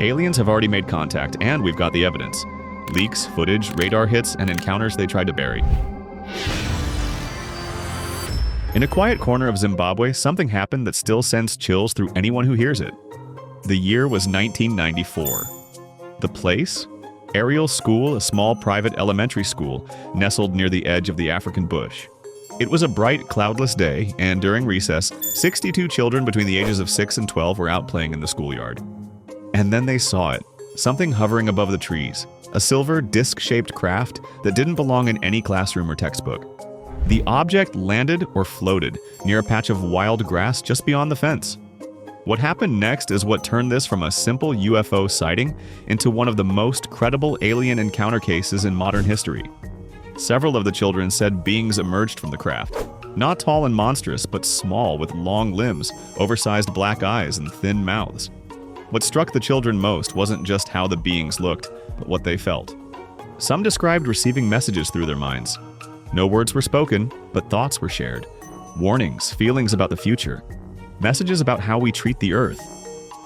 Aliens have already made contact, and we've got the evidence. Leaks, footage, radar hits, and encounters they tried to bury. In a quiet corner of Zimbabwe, something happened that still sends chills through anyone who hears it. The year was 1994. The place? Ariel School, a small private elementary school nestled near the edge of the African bush. It was a bright, cloudless day, and during recess, 62 children between the ages of 6 and 12 were out playing in the schoolyard. And then they saw it, something hovering above the trees, a silver, disc-shaped craft that didn't belong in any classroom or textbook. The object landed or floated near a patch of wild grass just beyond the fence. What happened next is what turned this from a simple UFO sighting into one of the most credible alien encounter cases in modern history. Several of the children said beings emerged from the craft. Not tall and monstrous, but small with long limbs, oversized black eyes, and thin mouths. What struck the children most wasn't just how the beings looked, but what they felt. Some described receiving messages through their minds. No words were spoken, but thoughts were shared. Warnings, feelings about the future. Messages about how we treat the Earth.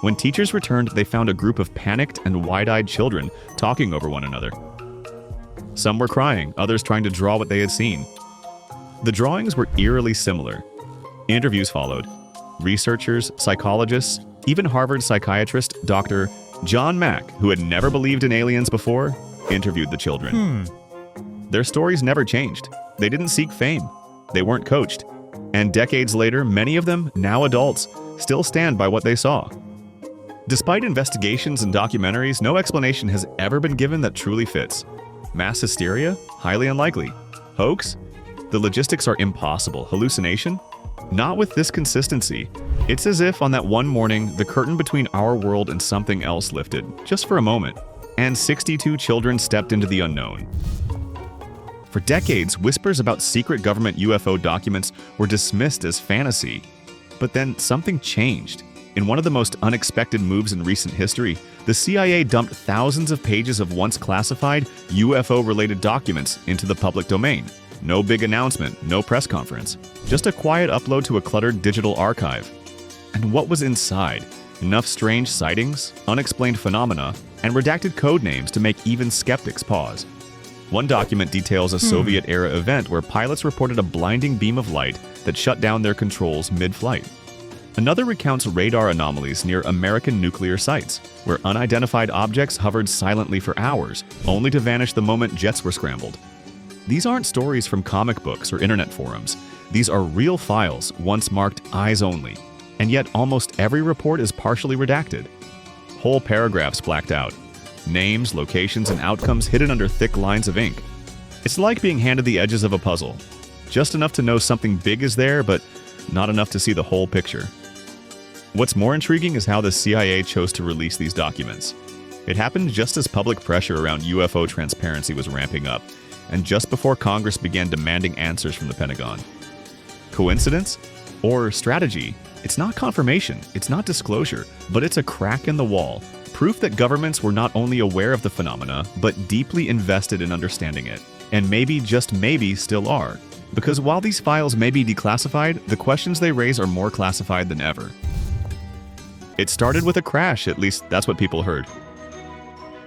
When teachers returned, they found a group of panicked and wide-eyed children talking over one another. Some were crying, others trying to draw what they had seen. The drawings were eerily similar. Interviews followed. Researchers, psychologists, even Harvard psychiatrist Dr. John Mack, who had never believed in aliens before, interviewed the children. Their stories never changed. They didn't seek fame. They weren't coached. And decades later, many of them, now adults, still stand by what they saw. Despite investigations and documentaries, no explanation has ever been given that truly fits. Mass hysteria? Highly unlikely. Hoax? The logistics are impossible. Hallucination? Not with this consistency. It's as if on that one morning, the curtain between our world and something else lifted, just for a moment, and 62 children stepped into the unknown. For decades, whispers about secret government UFO documents were dismissed as fantasy. But then something changed. In one of the most unexpected moves in recent history, the CIA dumped thousands of pages of once classified UFO-related documents into the public domain. No big announcement, no press conference. Just a quiet upload to a cluttered digital archive. And what was inside? Enough strange sightings, unexplained phenomena, and redacted code names to make even skeptics pause. One document details a Soviet-era event where pilots reported a blinding beam of light that shut down their controls mid-flight. Another recounts radar anomalies near American nuclear sites, where unidentified objects hovered silently for hours, only to vanish the moment jets were scrambled. These aren't stories from comic books or internet forums. These are real files, once marked eyes only. And yet almost every report is partially redacted. Whole paragraphs blacked out. Names, locations, and outcomes hidden under thick lines of ink. It's like being handed the edges of a puzzle. Just enough to know something big is there, but not enough to see the whole picture. What's more intriguing is how the CIA chose to release these documents. It happened just as public pressure around UFO transparency was ramping up, and just before Congress began demanding answers from the Pentagon. Coincidence? Or strategy? It's not confirmation, it's not disclosure, but it's a crack in the wall. Proof that governments were not only aware of the phenomena, but deeply invested in understanding it. And maybe, just maybe, still are. Because while these files may be declassified, the questions they raise are more classified than ever. It started with a crash, at least that's what people heard.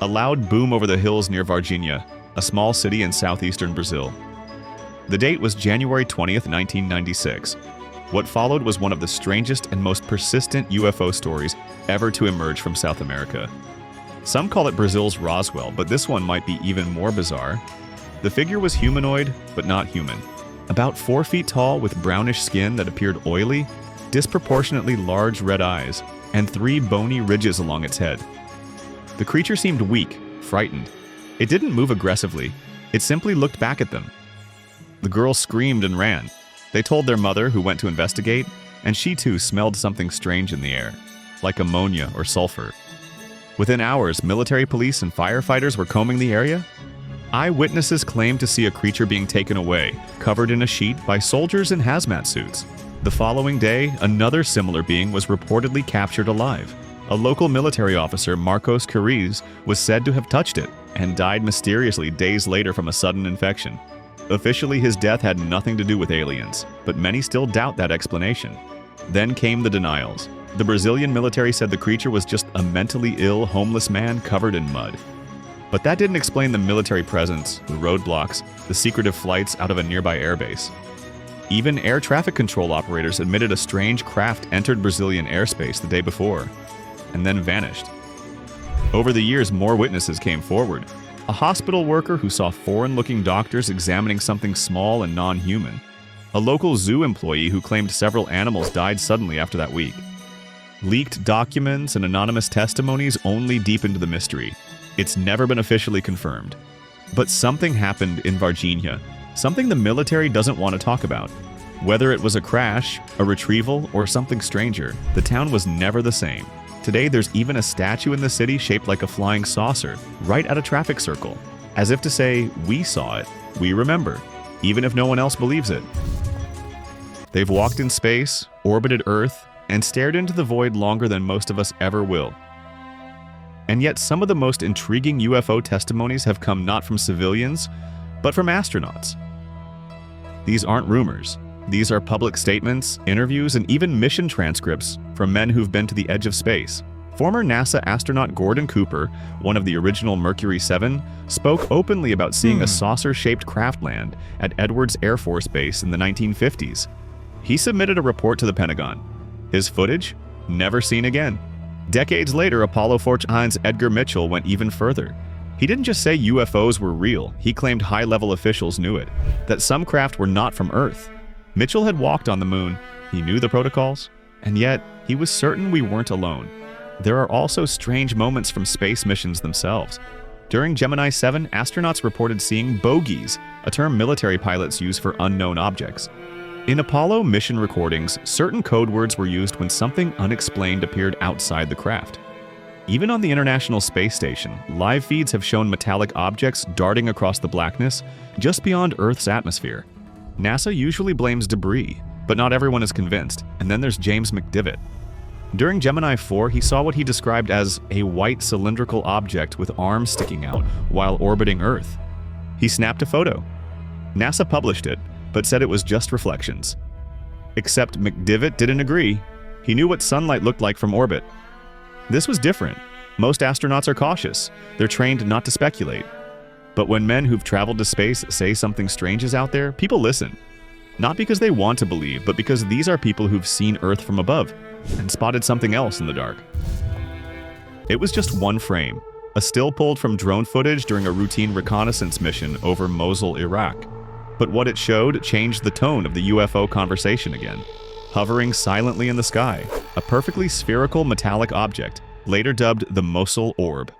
A loud boom over the hills near Varginha, a small city in southeastern Brazil. The date was January 20th, 1996. What followed was one of the strangest and most persistent UFO stories ever to emerge from South America. Some call it Brazil's Roswell, but this one might be even more bizarre. The figure was humanoid, but not human. About 4 feet tall with brownish skin that appeared oily, disproportionately large red eyes, and 3 bony ridges along its head. The creature seemed weak, frightened. It didn't move aggressively. It simply looked back at them. The girls screamed and ran. They told their mother, who went to investigate, and she too smelled something strange in the air, like ammonia or sulfur. Within hours, military police and firefighters were combing the area. Eyewitnesses claimed to see a creature being taken away, covered in a sheet by soldiers in hazmat suits. The following day, another similar being was reportedly captured alive. A local military officer, Marcos Cariz, was said to have touched it and died mysteriously days later from a sudden infection. Officially, his death had nothing to do with aliens, but many still doubt that explanation. Then came the denials. The Brazilian military said the creature was just a mentally ill, homeless man covered in mud. But that didn't explain the military presence, the roadblocks, the secretive flights out of a nearby airbase. Even air traffic control operators admitted a strange craft entered Brazilian airspace the day before, and then vanished. Over the years, more witnesses came forward. A hospital worker who saw foreign-looking doctors examining something small and non-human. A local zoo employee who claimed several animals died suddenly after that week. Leaked documents and anonymous testimonies only deepened the mystery. It's never been officially confirmed. But something happened in Varginha, something the military doesn't want to talk about. Whether it was a crash, a retrieval, or something stranger, the town was never the same. Today, there's even a statue in the city shaped like a flying saucer, right at a traffic circle, as if to say, we saw it, we remember, even if no one else believes it. They've walked in space, orbited Earth, and stared into the void longer than most of us ever will. And yet some of the most intriguing UFO testimonies have come not from civilians, but from astronauts. These aren't rumors. These are public statements, interviews, and even mission transcripts from men who've been to the edge of space. Former NASA astronaut Gordon Cooper, one of the original Mercury 7, spoke openly about seeing a saucer-shaped craft land at Edwards Air Force Base in the 1950s. He submitted a report to the Pentagon. His footage? Never seen again. Decades later, Apollo 14's Edgar Mitchell went even further. He didn't just say UFOs were real, he claimed high-level officials knew it, that some craft were not from Earth. Mitchell had walked on the moon, he knew the protocols, and yet he was certain we weren't alone. There are also strange moments from space missions themselves. During Gemini 7, astronauts reported seeing bogies, a term military pilots use for unknown objects. In Apollo mission recordings, certain code words were used when something unexplained appeared outside the craft. Even on the International Space Station, live feeds have shown metallic objects darting across the blackness just beyond Earth's atmosphere. NASA usually blames debris, but not everyone is convinced, and then there's James McDivitt. During Gemini 4, he saw what he described as a white cylindrical object with arms sticking out while orbiting Earth. He snapped a photo. NASA published it, but said it was just reflections. Except McDivitt didn't agree. He knew what sunlight looked like from orbit. This was different. Most astronauts are cautious. They're trained not to speculate. But when men who've traveled to space say something strange is out there, people listen. Not because they want to believe, but because these are people who've seen Earth from above and spotted something else in the dark. It was just one frame, a still pulled from drone footage during a routine reconnaissance mission over Mosul, Iraq. But what it showed changed the tone of the UFO conversation again. Hovering silently in the sky, a perfectly spherical metallic object, later dubbed the Mosul Orb.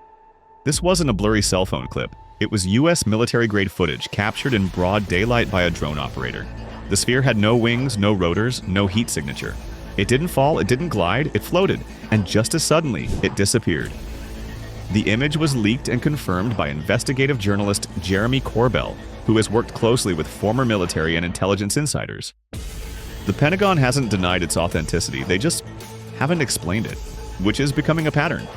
This wasn't a blurry cell phone clip. It was US military-grade footage captured in broad daylight by a drone operator. The sphere had no wings, no rotors, no heat signature. It didn't fall, it didn't glide, it floated, and just as suddenly, it disappeared. The image was leaked and confirmed by investigative journalist Jeremy Corbell, who has worked closely with former military and intelligence insiders. The Pentagon hasn't denied its authenticity, they just haven't explained it, which is becoming a pattern.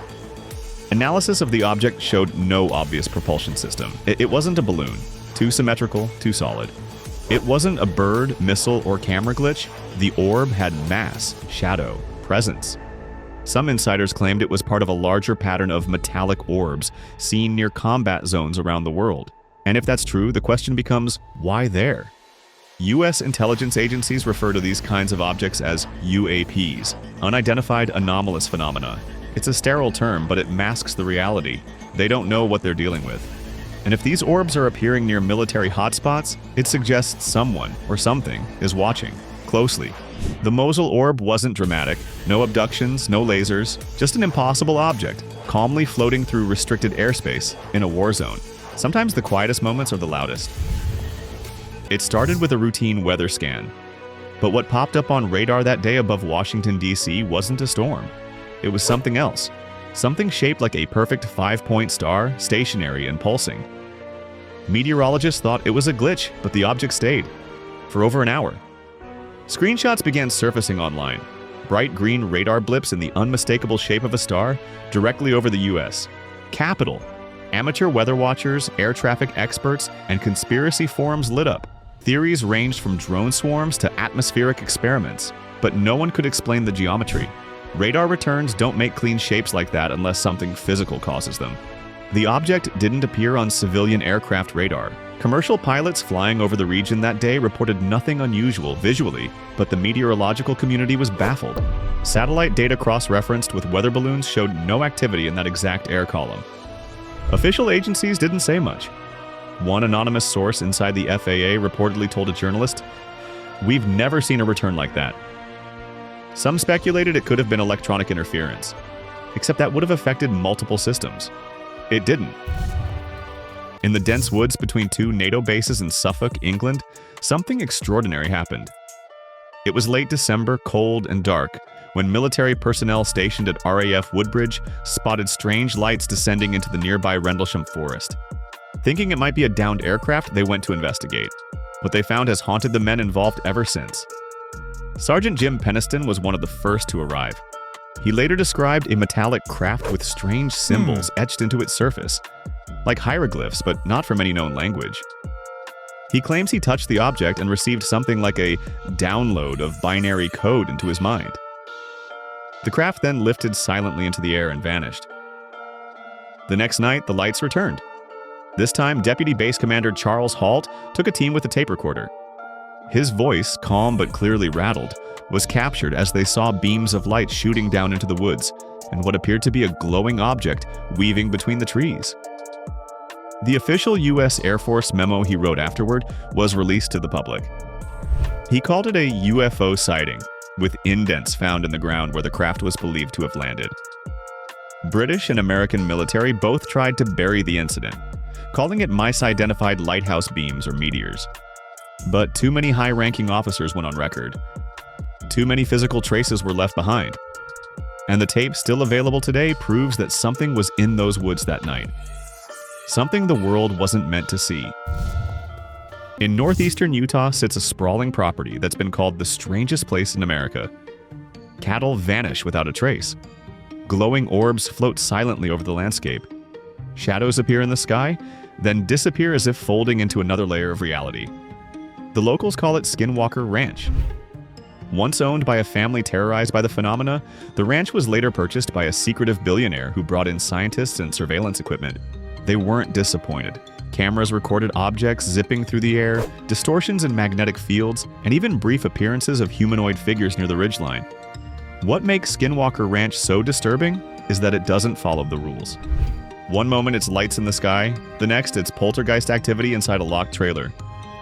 Analysis of the object showed no obvious propulsion system. It wasn't a balloon, too symmetrical, too solid. It wasn't a bird, missile, or camera glitch. The orb had mass, shadow, presence. Some insiders claimed it was part of a larger pattern of metallic orbs seen near combat zones around the world. And if that's true, the question becomes, why there? US intelligence agencies refer to these kinds of objects as UAPs, unidentified anomalous phenomena. It's a sterile term, but it masks the reality. They don't know what they're dealing with. And if these orbs are appearing near military hotspots, it suggests someone or something is watching closely. The Mosul orb wasn't dramatic, no abductions, no lasers, just an impossible object, calmly floating through restricted airspace in a war zone. Sometimes the quietest moments are the loudest. It started with a routine weather scan. But what popped up on radar that day above Washington, D.C. wasn't a storm. It was something else. Something shaped like a perfect 5-point star, stationary and pulsing. Meteorologists thought it was a glitch, but the object stayed for over an hour. Screenshots began surfacing online. Bright green radar blips in the unmistakable shape of a star directly over the U.S. Capital. Amateur weather watchers, air traffic experts, and conspiracy forums lit up. Theories ranged from drone swarms to atmospheric experiments, but no one could explain the geometry. Radar returns don't make clean shapes like that unless something physical causes them. The object didn't appear on civilian aircraft radar. Commercial pilots flying over the region that day reported nothing unusual visually, but the meteorological community was baffled. Satellite data cross-referenced with weather balloons showed no activity in that exact air column. Official agencies didn't say much. One anonymous source inside the FAA reportedly told a journalist, "We've never seen a return like that." Some speculated it could have been electronic interference, except that would have affected multiple systems. It didn't. In the dense woods between two NATO bases in Suffolk, England, something extraordinary happened. It was late December, cold and dark, when military personnel stationed at RAF Woodbridge spotted strange lights descending into the nearby Rendlesham Forest. Thinking it might be a downed aircraft, they went to investigate. What they found has haunted the men involved ever since. Sergeant Jim Peniston was one of the first to arrive. He later described a metallic craft with strange symbols etched into its surface, like hieroglyphs, but not from any known language. He claims he touched the object and received something like a download of binary code into his mind. The craft then lifted silently into the air and vanished. The next night, the lights returned. This time, Deputy Base Commander Charles Halt took a team with a tape recorder. His voice, calm but clearly rattled, was captured as they saw beams of light shooting down into the woods and what appeared to be a glowing object weaving between the trees. The official U.S. Air Force memo he wrote afterward was released to the public. He called it a UFO sighting, with indents found in the ground where the craft was believed to have landed. British and American military both tried to bury the incident, calling it misidentified lighthouse beams or meteors. But too many high-ranking officers went on record. Too many physical traces were left behind. And the tape still available today proves that something was in those woods that night. Something the world wasn't meant to see. In northeastern Utah sits a sprawling property that's been called the strangest place in America. Cattle vanish without a trace. Glowing orbs float silently over the landscape. Shadows appear in the sky, then disappear as if folding into another layer of reality. The locals call it Skinwalker Ranch. Once owned by a family terrorized by the phenomena, the ranch was later purchased by a secretive billionaire who brought in scientists and surveillance equipment. They weren't disappointed. Cameras recorded objects zipping through the air, distortions in magnetic fields, and even brief appearances of humanoid figures near the ridgeline. What makes Skinwalker Ranch so disturbing is that it doesn't follow the rules. One moment it's lights in the sky, the next it's poltergeist activity inside a locked trailer.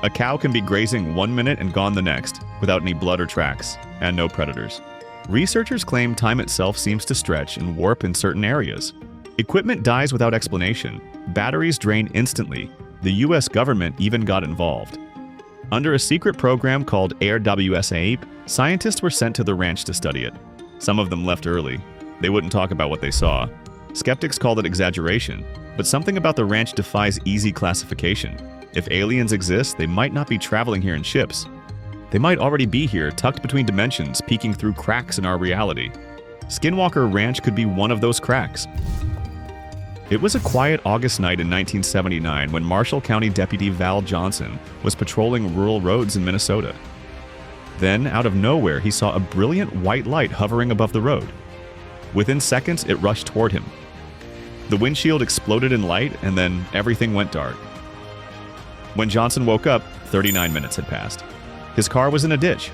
A cow can be grazing 1 minute and gone the next, without any blood or tracks, and no predators. Researchers claim time itself seems to stretch and warp in certain areas. Equipment dies without explanation. Batteries drain instantly. The US government even got involved. Under a secret program called AirWSAIP, scientists were sent to the ranch to study it. Some of them left early. They wouldn't talk about what they saw. Skeptics called it exaggeration, but something about the ranch defies easy classification. If aliens exist, they might not be traveling here in ships. They might already be here, tucked between dimensions, peeking through cracks in our reality. Skinwalker Ranch could be one of those cracks. It was a quiet August night in 1979 when Marshall County Deputy Val Johnson was patrolling rural roads in Minnesota. Then, out of nowhere, he saw a brilliant white light hovering above the road. Within seconds, it rushed toward him. The windshield exploded in light, and then everything went dark. When Johnson woke up, 39 minutes had passed. His car was in a ditch.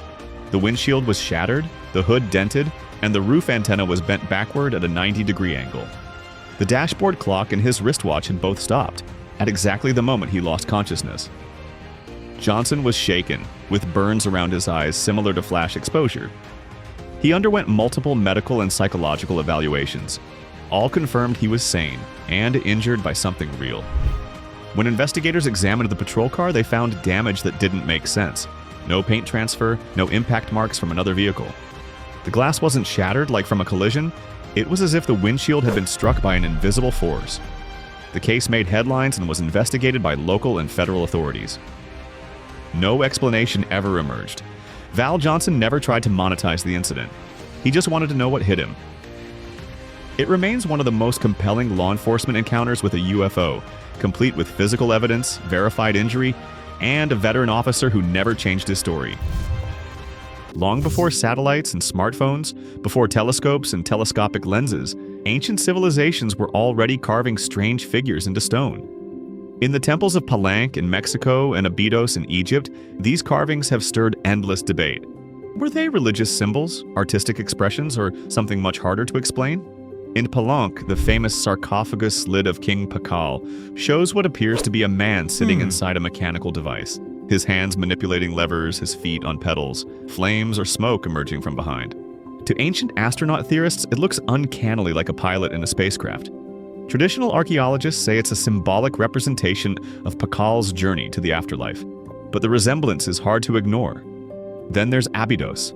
The windshield was shattered, the hood dented, and the roof antenna was bent backward at a 90-degree angle. The dashboard clock and his wristwatch had both stopped, at exactly the moment he lost consciousness. Johnson was shaken, with burns around his eyes similar to flash exposure. He underwent multiple medical and psychological evaluations. All confirmed he was sane and injured by something real. When investigators examined the patrol car, they found damage that didn't make sense. No paint transfer, no impact marks from another vehicle. The glass wasn't shattered like from a collision. It was as if the windshield had been struck by an invisible force. The case made headlines and was investigated by local and federal authorities. No explanation ever emerged. Val Johnson never tried to monetize the incident. He just wanted to know what hit him. It remains one of the most compelling law enforcement encounters with a UFO, complete with physical evidence, verified injury, and a veteran officer who never changed his story. Long before satellites and smartphones, before telescopes and telescopic lenses, ancient civilizations were already carving strange figures into stone. In the temples of Palenque in Mexico and Abydos in Egypt, these carvings have stirred endless debate. Were they religious symbols, artistic expressions, or something much harder to explain? In Palenque, the famous sarcophagus lid of King Pakal shows what appears to be a man sitting inside a mechanical device, his hands manipulating levers, his feet on pedals, flames or smoke emerging from behind. To ancient astronaut theorists, it looks uncannily like a pilot in a spacecraft. Traditional archaeologists say it's a symbolic representation of Pakal's journey to the afterlife, but the resemblance is hard to ignore. Then there's Abydos.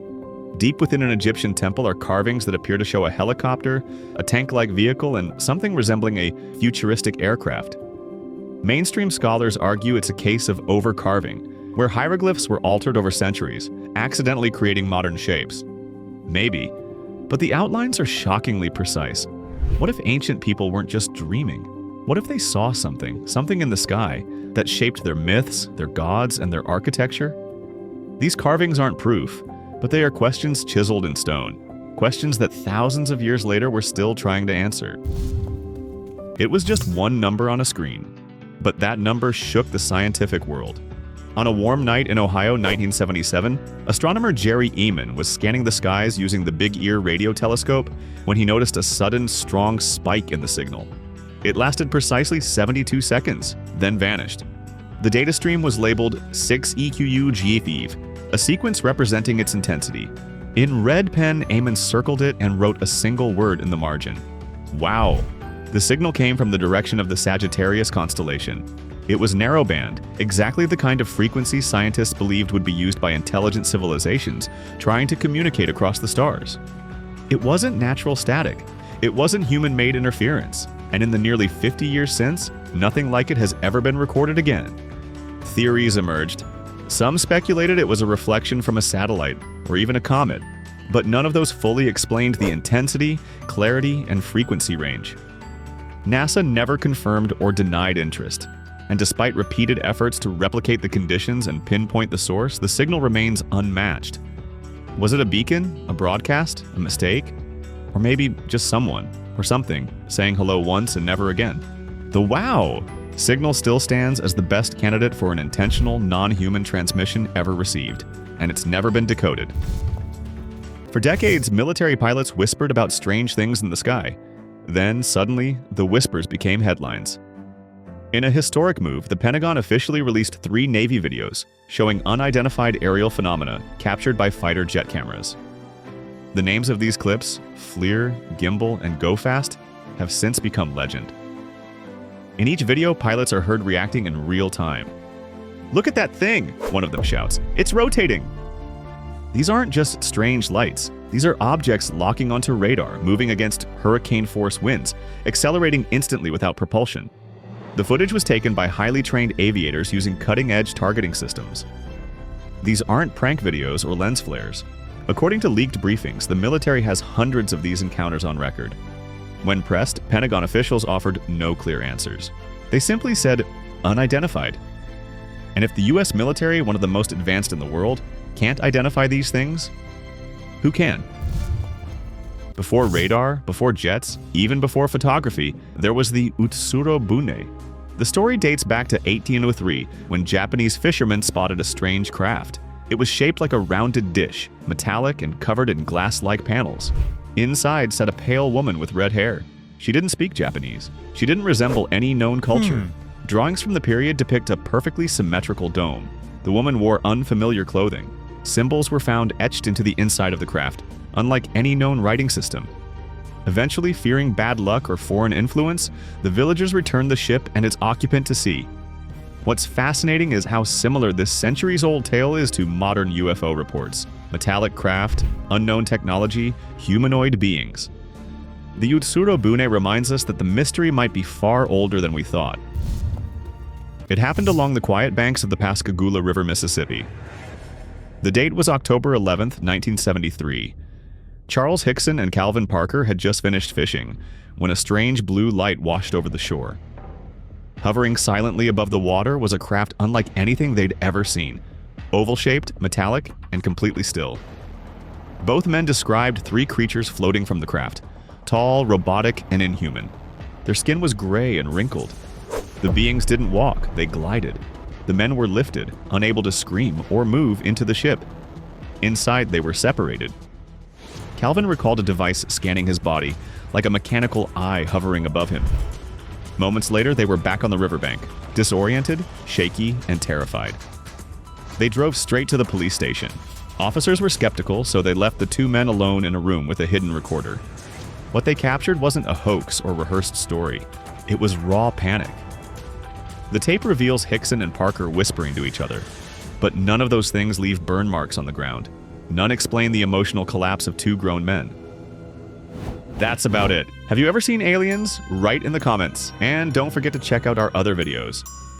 Deep within an Egyptian temple are carvings that appear to show a helicopter, a tank-like vehicle, and something resembling a futuristic aircraft. Mainstream scholars argue it's a case of overcarving, where hieroglyphs were altered over centuries, accidentally creating modern shapes. Maybe, but the outlines are shockingly precise. What if ancient people weren't just dreaming? What if they saw something in the sky, that shaped their myths, their gods, and their architecture? These carvings aren't proof, but they are questions chiseled in stone, questions that thousands of years later we're still trying to answer. It was just one number on a screen, but that number shook the scientific world. On a warm night in Ohio, 1977, astronomer Jerry Eman was scanning the skies using the Big Ear radio telescope when he noticed a sudden, strong spike in the signal. It lasted precisely 72 seconds, then vanished. The data stream was labeled 6EQU-GFEV, a sequence representing its intensity. In red pen, Eamon circled it and wrote a single word in the margin. Wow! The signal came from the direction of the Sagittarius constellation. It was narrowband, exactly the kind of frequency scientists believed would be used by intelligent civilizations trying to communicate across the stars. It wasn't natural static. It wasn't human-made interference. And in the nearly 50 years since, nothing like it has ever been recorded again. Theories emerged. Some speculated it was a reflection from a satellite, or even a comet, but none of those fully explained the intensity, clarity, and frequency range. NASA never confirmed or denied interest, and despite repeated efforts to replicate the conditions and pinpoint the source, the signal remains unmatched. Was it a beacon, a broadcast, a mistake? Or maybe just someone, or something, saying hello once and never again? The WOW! Signal still stands as the best candidate for an intentional, non-human transmission ever received, and it's never been decoded. For decades, military pilots whispered about strange things in the sky. Then, suddenly, the whispers became headlines. In a historic move, the Pentagon officially released 3 Navy videos showing unidentified aerial phenomena captured by fighter jet cameras. The names of these clips, FLIR, Gimbal, and Go Fast, have since become legend. In each video, pilots are heard reacting in real time. "Look at that thing!" one of them shouts. "It's rotating!" These aren't just strange lights. These are objects locking onto radar, moving against hurricane-force winds, accelerating instantly without propulsion. The footage was taken by highly trained aviators using cutting-edge targeting systems. These aren't prank videos or lens flares. According to leaked briefings, the military has hundreds of these encounters on record. When pressed, Pentagon officials offered no clear answers. They simply said, unidentified. And if the US military, one of the most advanced in the world, can't identify these things, who can? Before radar, before jets, even before photography, there was the Utsuro Bune. The story dates back to 1803, when Japanese fishermen spotted a strange craft. It was shaped like a rounded dish, metallic and covered in glass-like panels. Inside sat a pale woman with red hair. She didn't speak Japanese. She didn't resemble any known culture. Drawings from the period depict a perfectly symmetrical dome. The woman wore unfamiliar clothing. Symbols were found etched into the inside of the craft, unlike any known writing system. Eventually, fearing bad luck or foreign influence, the villagers returned the ship and its occupant to sea. What's fascinating is how similar this centuries-old tale is to modern UFO reports. Metallic craft, unknown technology, humanoid beings. The Utsuro Bune reminds us that the mystery might be far older than we thought. It happened along the quiet banks of the Pascagoula River, Mississippi. The date was October 11, 1973. Charles Hickson and Calvin Parker had just finished fishing when a strange blue light washed over the shore. Hovering silently above the water was a craft unlike anything they'd ever seen. Oval-shaped, metallic, and completely still. Both men described three creatures floating from the craft: tall, robotic, and inhuman. Their skin was gray and wrinkled. The beings didn't walk, they glided. The men were lifted, unable to scream or move into the ship. Inside, they were separated. Calvin recalled a device scanning his body, like a mechanical eye hovering above him. Moments later, they were back on the riverbank, disoriented, shaky, and terrified. They drove straight to the police station. Officers were skeptical, so they left the two men alone in a room with a hidden recorder. What they captured wasn't a hoax or rehearsed story. It was raw panic. The tape reveals Hickson and Parker whispering to each other. But none of those things leave burn marks on the ground. None explain the emotional collapse of two grown men. That's about it. Have you ever seen aliens? Write in the comments. And don't forget to check out our other videos.